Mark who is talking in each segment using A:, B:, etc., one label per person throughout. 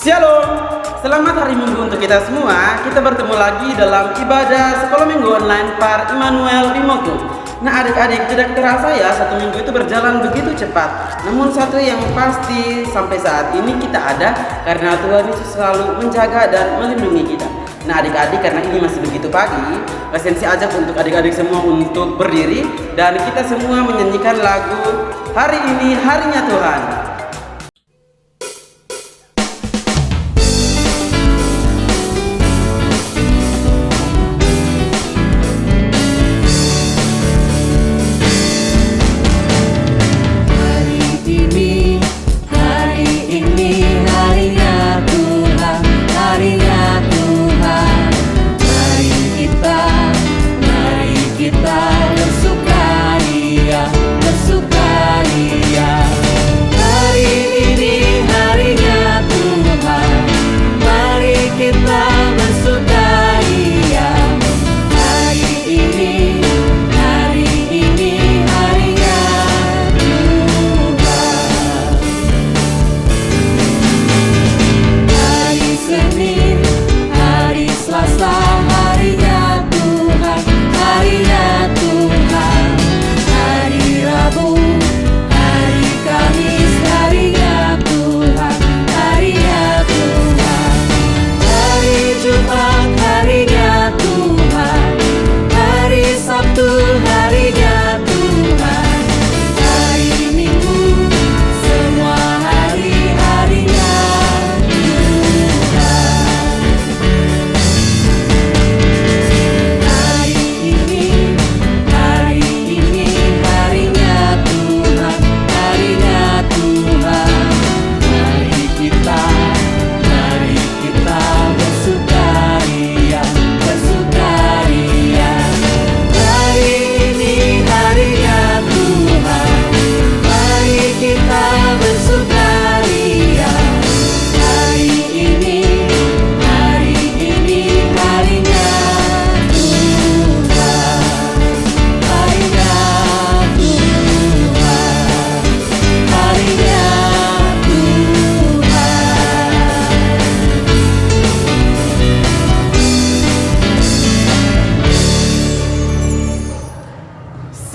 A: Shalom, selamat hari Minggu untuk kita semua. Kita bertemu lagi dalam ibadah sekolah minggu online Par Immanuel di Moku. Nah adik-adik, tidak terasa ya satu minggu itu berjalan begitu cepat. Namun satu yang pasti sampai saat ini kita ada karena Tuhan Yesus selalu menjaga dan melindungi kita. Nah adik-adik, karena ini masih begitu pagi, Esensi ajak untuk adik-adik semua untuk berdiri dan kita semua menyanyikan lagu Hari Ini Harinya Tuhan.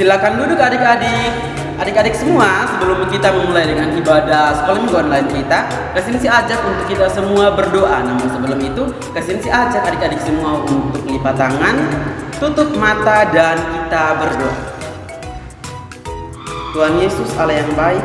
A: Silakan duduk adik-adik. Adik-adik semua, sebelum kita memulai dengan ibadah sekolah minggu online kita, Esensi ajak untuk kita semua berdoa. Namun sebelum itu, Esensi ajak adik-adik semua untuk lipat tangan, tutup mata dan kita berdoa. Tuhan Yesus Allah yang baik,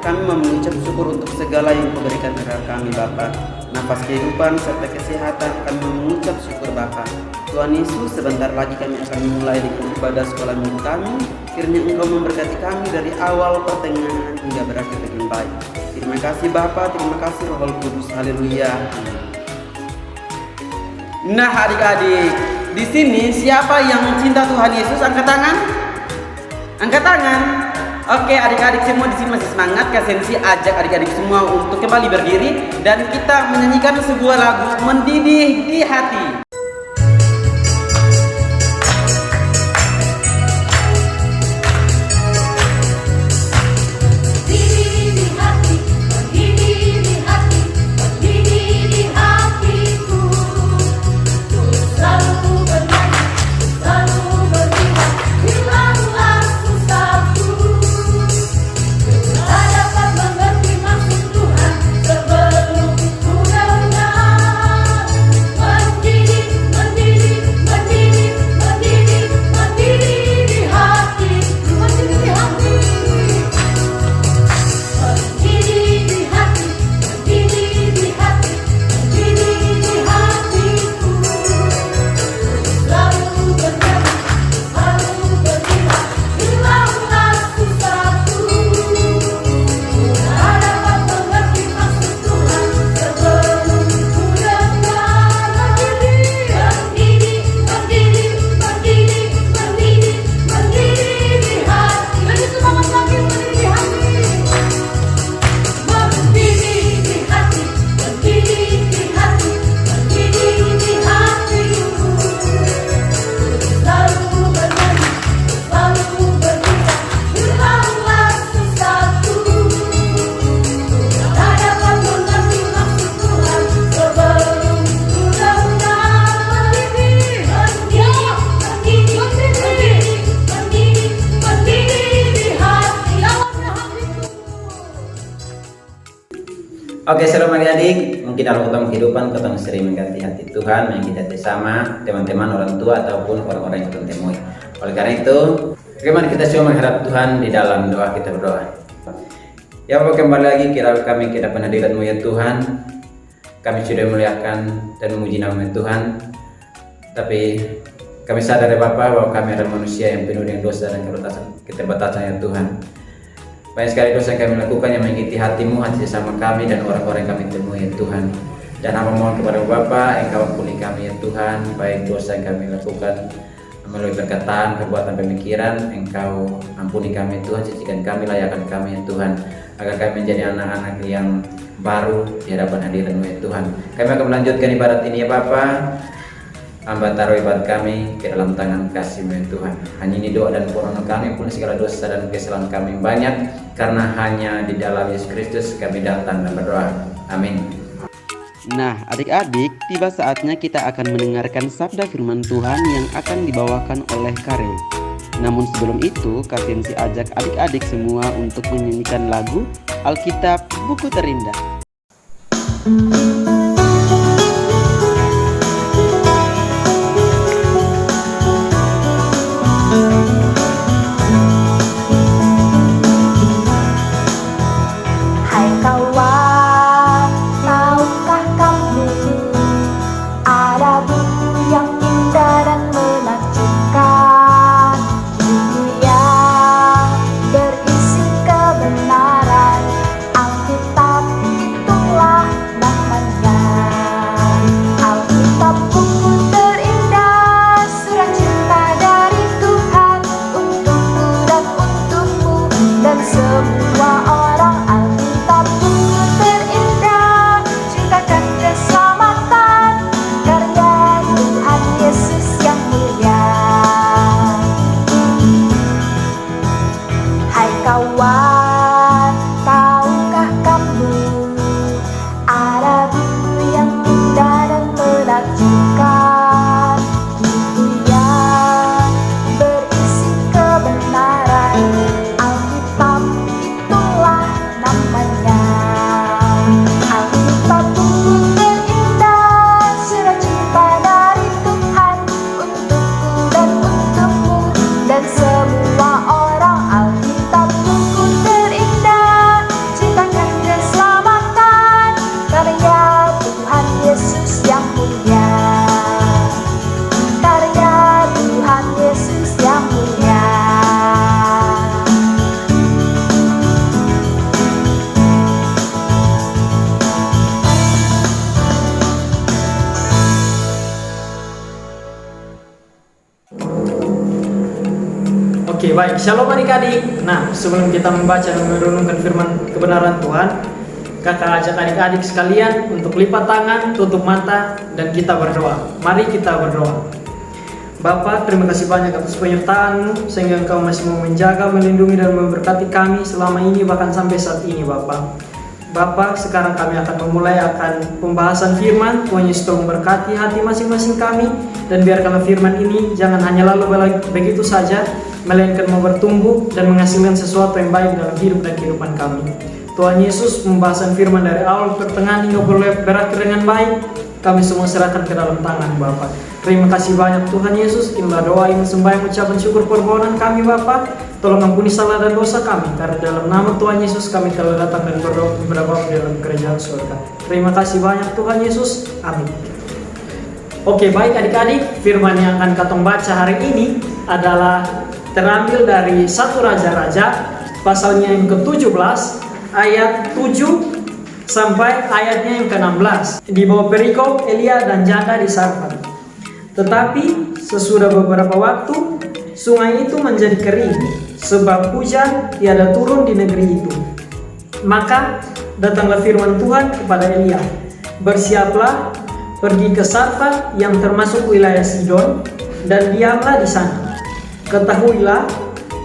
A: kami mengucap syukur untuk segala yang Kau berikan kepada kami Bapa. Nafas kehidupan serta kesehatan, kami mengucap syukur Bapa. Tuhan Yesus, sebentar lagi kami akan memulai dengan ibadah sekolah minggu kami. Kiranya Engkau memberkati kami dari awal, pertengahan hingga berakhir dengan baik. Terima kasih Bapa, terima kasih Roh Kudus. Haleluya. Nah adik-adik, di sini siapa yang cinta Tuhan Yesus? Angkat tangan. Angkat tangan. Oke adik-adik semua di sini masih semangat. Esensi ajak adik-adik semua untuk kembali berdiri dan kita menyanyikan sebuah lagu Mendidih di Hati.
B: Diri Oke, shalom adik-adik. Mungkin dalam utama kehidupan kita sering mengganti hati Tuhan, mengikuti sama teman-teman, orang tua ataupun orang-orang yang kita temui. Oleh karena itu, bagaimana kita semua mengharap Tuhan di dalam doa kita berdoa. Ya Bapak, kembali lagi kami ke depan hadirat-Mu ya Tuhan. Kami sudah memuliakan dan memuji nama Tuhan. Tapi kami sadar ya Bapak bahwa kami adalah manusia yang penuh dengan dosa dan keterbatasan ya Tuhan. Banyak sekali dosa yang kami lakukan yang mengikuti hati-Mu, hati sesama kami dan orang-orang yang kami temui ya Tuhan. Dan hamba mohon kepada Bapa, Engkau ampuni kami ya Tuhan, baik dosa yang kami lakukan melalui perkataan, perbuatan, pemikiran. Engkau ampuni kami ya Tuhan, sucikan kami, layakkan kami ya Tuhan, agar kami menjadi anak-anak yang baru di hadapan hadirat-Mu ya Tuhan. Kami akan melanjutkan ibadat ini ya Bapa. Hamba taruh ibadat kami ke dalam tangan kasih-Mu ya Tuhan. Hanya ini doa dan permohonan kami, pun segala dosa dan kesalahan kami banyak, karena hanya di dalam Yesus Kristus kami datang dan berdoa. Amin.
A: Nah, adik-adik, tiba saatnya kita akan mendengarkan sabda firman Tuhan yang akan dibawakan oleh Karel. Namun sebelum itu, Kasensi ajak adik-adik semua untuk menyanyikan lagu Alkitab Buku Terindah.
C: Oke, baik. Shalom adik-adik. Nah, sebelum kita membaca dan merenungkan firman kebenaran Tuhan, kakak ajak adik-adik sekalian untuk lipat tangan, tutup mata, dan kita berdoa. Mari kita berdoa. Bapa, terima kasih banyak atas penyertaan-Mu, sehingga Engkau masih mau menjaga, melindungi, dan memberkati kami selama ini, bahkan sampai saat ini, Bapa. Bapa, sekarang kami akan memulai pembahasan firman. Tuhan Yesus tolong berkati hati masing-masing kami, dan biarkanlah firman ini jangan hanya lalu begitu saja, melainkan mau bertumbuh dan menghasilkan sesuatu yang baik dalam hidup dan kehidupan kami. Tuhan Yesus, pembahasan firman dari awal pertengahan hingga berakhir dengan baik, kami semua serahkan ke dalam tangan Bapa. Terima kasih banyak Tuhan Yesus. Inilah doa, ini sembahyang, ucapan syukur permohonan kami Bapa. Tolong ampuni salah dan dosa kami, karena dalam nama Tuhan Yesus kami telah datang dan berdoa kepada dalam kerajaan surga. Terima kasih banyak Tuhan Yesus. Amin. Oke, baik adik-adik, firman yang akan kita baca hari ini adalah terambil dari 1 Raja-Raja pasalnya yang ke-17 ayat 7 sampai ayatnya yang ke-16. Di bawah perikop Elia dan janda di Sarfat. Tetapi sesudah beberapa waktu sungai itu menjadi kering, sebab hujan tiada turun di negeri itu. Maka datanglah firman Tuhan kepada Elia, "Bersiaplah, pergi ke Sarfat yang termasuk wilayah Sidon, dan diamlah di sana. Ketahuilah,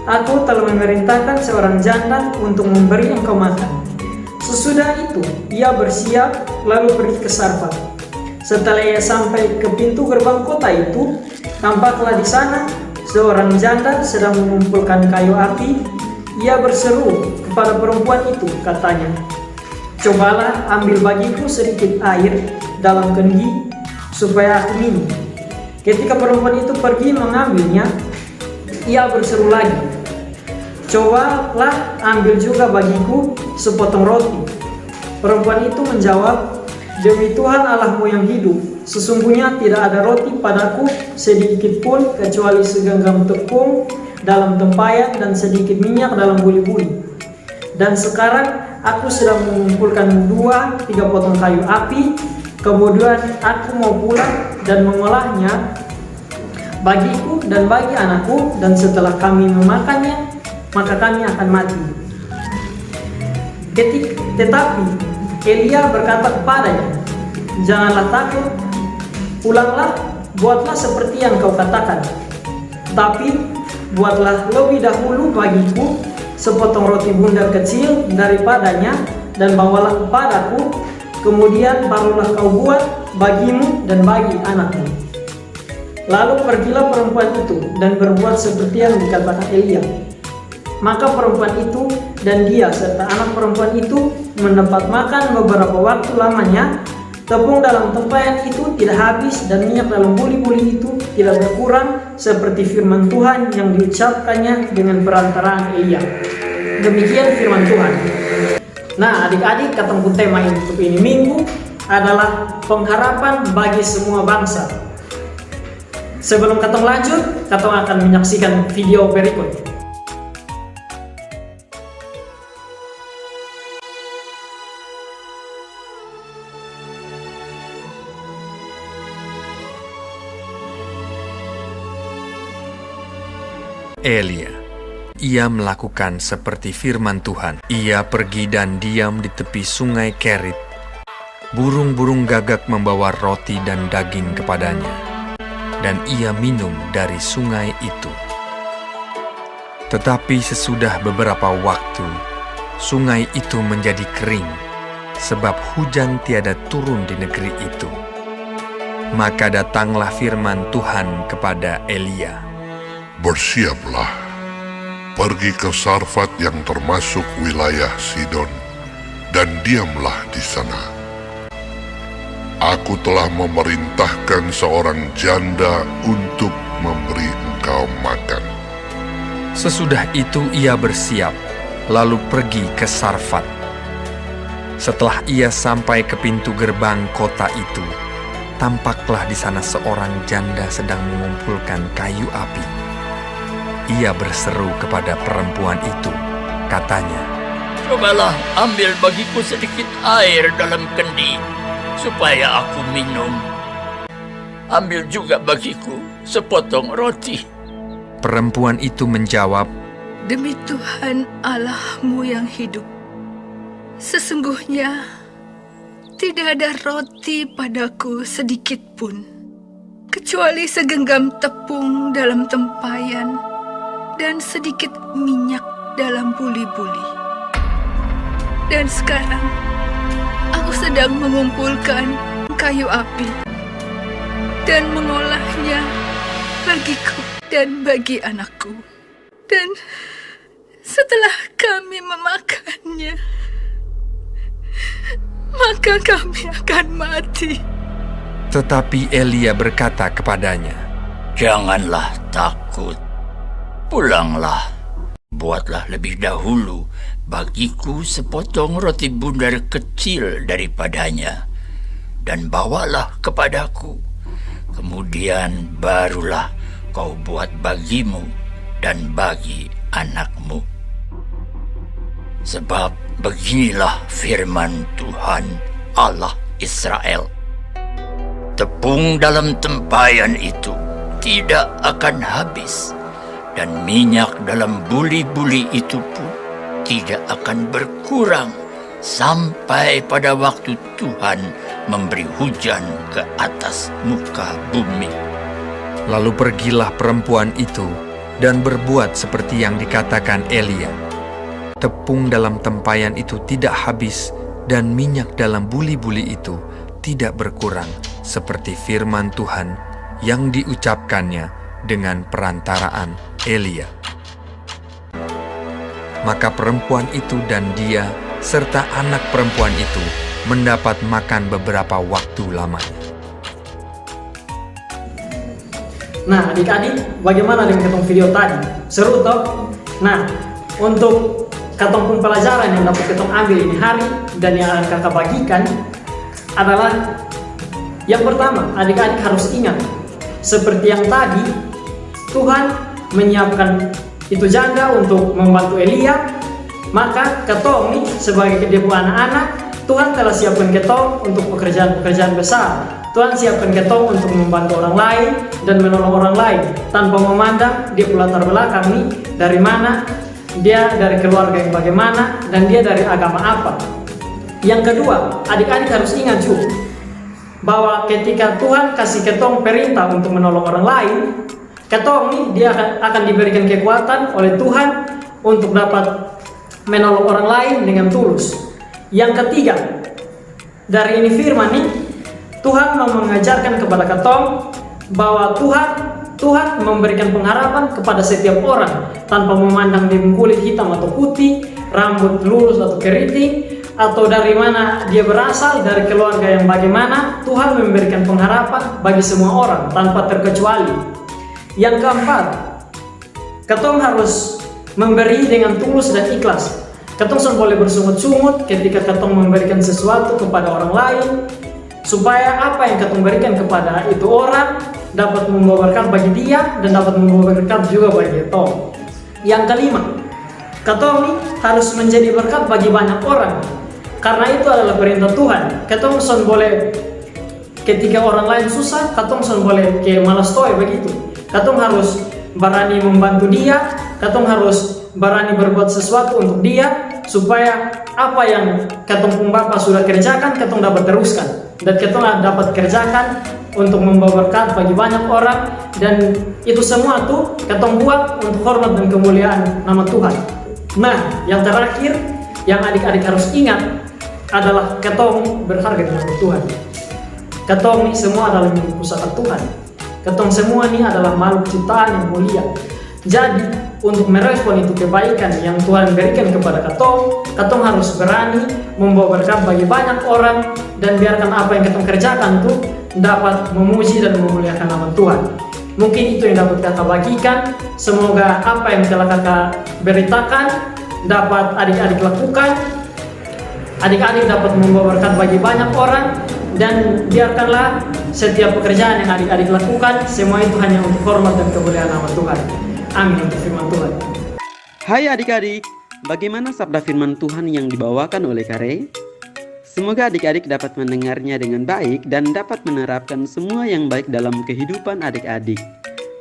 C: aku telah memerintahkan seorang janda untuk memberi engkau makan." Sesudah itu, ia bersiap lalu pergi ke Sarfat. Setelah ia sampai ke pintu gerbang kota itu, tampaklah di sana seorang janda sedang mengumpulkan kayu api. Ia berseru kepada perempuan itu, katanya, cobalah ambil bagiku sedikit air dalam kendi supaya aku minum. Ketika perempuan itu pergi mengambilnya, ia berseru lagi, cobalah ambil juga bagiku sepotong roti. Perempuan itu menjawab, demi Tuhan Allahmu yang hidup, sesungguhnya tidak ada roti padaku sedikit pun kecuali segenggam tepung dalam tempayan dan sedikit minyak dalam buli-buli. Dan sekarang aku sedang mengumpulkan 2-3 potong kayu api, kemudian aku mau pulang dan mengolahnya bagiku dan bagi anakku, dan setelah kami memakannya, maka kami akan mati. Tetapi Elia berkata kepadanya, janganlah takut, pulanglah, buatlah seperti yang kau katakan. Tapi buatlah lebih dahulu bagiku sepotong roti bundar kecil daripadanya dan bawalah kepadaku, kemudian barulah kau buat bagimu dan bagi anakmu. Lalu pergilah perempuan itu dan berbuat seperti yang dikatakan Elia. Maka perempuan itu dan dia serta anak perempuan itu mendapat makan beberapa waktu lamanya. Tepung dalam tempayan itu tidak habis dan minyak dalam buli-buli itu tidak berkurang, seperti firman Tuhan yang diucapkannya dengan perantaraan Elia. Demikian firman Tuhan. Nah, adik-adik, katangku tema untuk ini minggu adalah pengharapan bagi semua bangsa. Sebelum katong lanjut, katong akan menyaksikan video berikut.
D: Elia. Ia melakukan seperti firman Tuhan. Ia pergi dan diam di tepi sungai Kerit. Burung-burung gagak membawa roti dan daging kepadanya, dan ia minum dari sungai itu. Tetapi sesudah beberapa waktu, sungai itu menjadi kering, sebab hujan tiada turun di negeri itu. Maka datanglah firman Tuhan kepada Elia.
E: Bersiaplah, pergi ke Sarfat yang termasuk wilayah Sidon, dan diamlah di sana. Aku telah memerintahkan seorang janda untuk memberi engkau makan.
D: Sesudah itu ia bersiap, lalu pergi ke Sarfat. Setelah ia sampai ke pintu gerbang kota itu, tampaklah di sana seorang janda sedang mengumpulkan kayu api. Ia berseru kepada perempuan itu, katanya,
F: cobalah ambil bagiku sedikit air dalam kendi, supaya aku minum. Ambil juga bagiku sepotong roti.
D: Perempuan itu menjawab,
G: demi Tuhan Allahmu yang hidup, sesungguhnya tidak ada roti padaku sedikit pun, kecuali segenggam tepung dalam tempayan dan sedikit minyak dalam buli-buli. Dan sekarang aku sedang mengumpulkan kayu api dan mengolahnya bagiku dan bagi anakku. Dan setelah kami memakannya, maka kami akan mati.
D: Tetapi Elia berkata kepadanya,
F: janganlah takut. Pulanglah, buatlah lebih dahulu bagiku sepotong roti bundar kecil daripadanya, dan bawalah kepadaku. Kemudian barulah kau buat bagimu dan bagi anakmu. Sebab beginilah firman Tuhan Allah Israel. Tepung dalam tempayan itu tidak akan habis, dan minyak dalam buli-buli itu pun tidak akan berkurang sampai pada waktu Tuhan memberi hujan ke atas muka bumi.
D: Lalu pergilah perempuan itu dan berbuat seperti yang dikatakan Elia. Tepung dalam tempayan itu tidak habis, dan minyak dalam buli-buli itu tidak berkurang, seperti firman Tuhan yang diucapkannya dengan perantaraan Elia. Maka perempuan itu dan dia serta anak perempuan itu mendapat makan beberapa waktu lamanya.
C: Nah, adik-adik, bagaimana dengan ketong video tadi? Seru toh? Nah, untuk ketong pembelajaran yang dapat ketong ambil ini hari dan yang akan kakak bagikan adalah yang pertama, adik-adik harus ingat seperti yang tadi, Tuhan menyiapkan itu janda untuk membantu Elia, maka ketong nih sebagai debu anak-anak, Tuhan telah siapkan ketong untuk pekerjaan-pekerjaan besar. Tuhan siapkan ketong untuk membantu orang lain dan menolong orang lain tanpa memandang dia latar belakang nih dari mana, dia dari keluarga yang bagaimana, dan dia dari agama apa. Yang kedua, adik-adik harus ingat juga bahwa ketika Tuhan kasih ketong perintah untuk menolong orang lain, ketong nih dia akan diberikan kekuatan oleh Tuhan untuk dapat menolong orang lain dengan tulus. Yang ketiga, dari ini firman nih, Tuhan mau mengajarkan kepada ketong bahwa Tuhan memberikan pengharapan kepada setiap orang tanpa memandang dia kulit hitam atau putih, rambut lurus atau keriting, atau dari mana dia berasal, dari keluarga yang bagaimana. Tuhan memberikan pengharapan bagi semua orang tanpa terkecuali. Yang keempat, ketong harus memberi dengan tulus dan ikhlas. Ketong boleh bersungut-sungut ketika ketong memberikan sesuatu kepada orang lain, supaya apa yang ketong berikan kepada itu orang dapat membawa berkat bagi dia dan dapat membawa berkat juga bagi ketong. Yang kelima, ketong nih harus menjadi berkat bagi banyak orang, karena itu adalah perintah Tuhan. Ketong boleh ketika orang lain susah, ketong boleh kayak malas toy begitu. Ketong harus berani membantu dia, ketong harus berani berbuat sesuatu untuk dia, supaya apa yang ketong Bapa sudah kerjakan, ketong dapat teruskan, dan ketong dapat kerjakan untuk membawa berkat bagi banyak orang. Dan itu semua tuh ketong buat untuk hormat dan kemuliaan nama Tuhan. Nah, yang terakhir yang adik-adik harus ingat adalah ketong berharga di mata Tuhan. Ketong ini semua adalah milik pusaka Tuhan. Ketong semua ini adalah makhluk ciptaan yang mulia. Jadi, untuk merespon itu kebaikan yang Tuhan berikan kepada ketong harus berani membawa berkat bagi banyak orang, dan biarkan apa yang ketong kerjakan tuh dapat memuji dan memuliakan nama Tuhan. Mungkin itu yang dapat kakak bagikan. Semoga apa yang telah kakak beritakan dapat adik-adik lakukan. Adik-adik dapat membawa berkat bagi banyak orang, dan biarkanlah setiap pekerjaan yang adik-adik lakukan semua itu hanya untuk hormat dan kemuliaan nama Tuhan. Amin untuk firman Tuhan.
A: Hai adik-adik, bagaimana sabda firman Tuhan yang dibawakan oleh Kare? Semoga adik-adik dapat mendengarnya dengan baik dan dapat menerapkan semua yang baik dalam kehidupan adik-adik.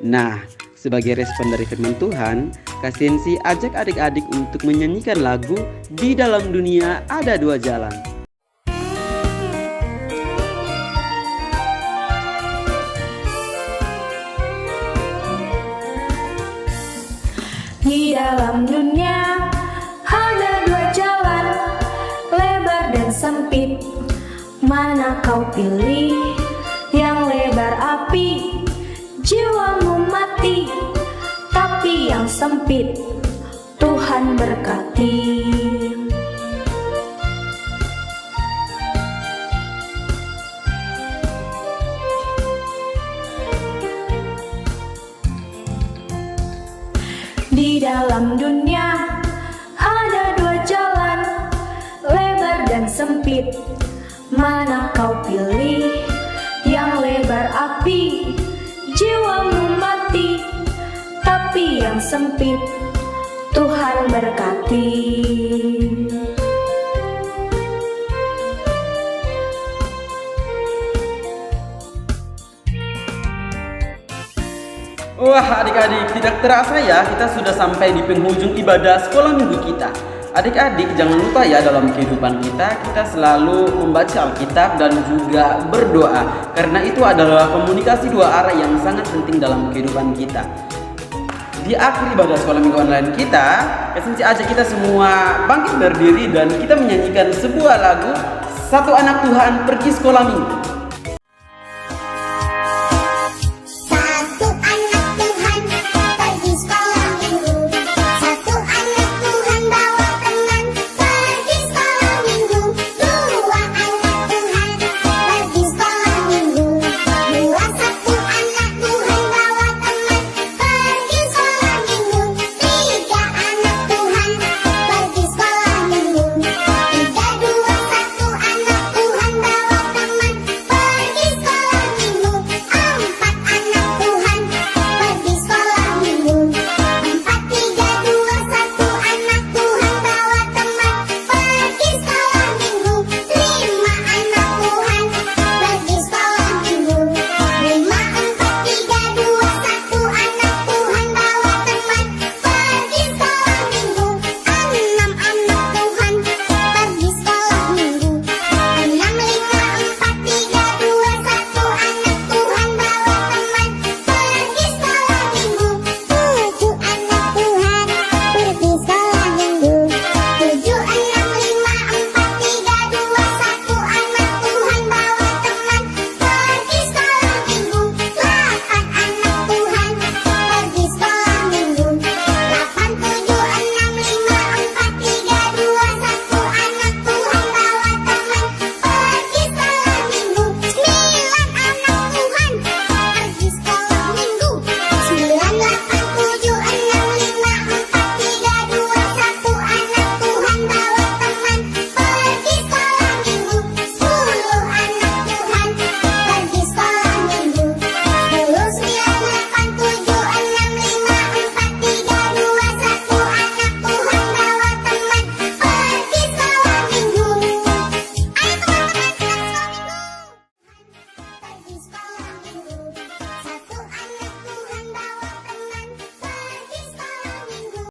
A: Nah, sebagai respon dari firman Tuhan, Kak Sensi ajak adik-adik untuk menyanyikan lagu Di Dalam Dunia Ada Dua Jalan.
H: Di dalam dunia ada dua jalan, lebar dan sempit. Mana kau pilih? Yang lebar api, jiwamu mati. Tapi yang sempit, Tuhan berkati. Di dalam dunia ada dua jalan, lebar dan sempit. Mana kau pilih? Yang lebar api, jiwamu mati. Tapi yang sempit, Tuhan berkati.
A: Wah adik-adik, tidak terasa ya kita sudah sampai di penghujung ibadah sekolah minggu kita. Adik-adik jangan lupa ya, dalam kehidupan kita selalu membaca Alkitab dan juga berdoa, karena itu adalah komunikasi dua arah yang sangat penting dalam kehidupan kita. Di akhir ibadah sekolah minggu online kita, Kesensi ajak kita semua bangkit berdiri dan kita menyanyikan sebuah lagu Satu Anak Tuhan Pergi Sekolah Minggu.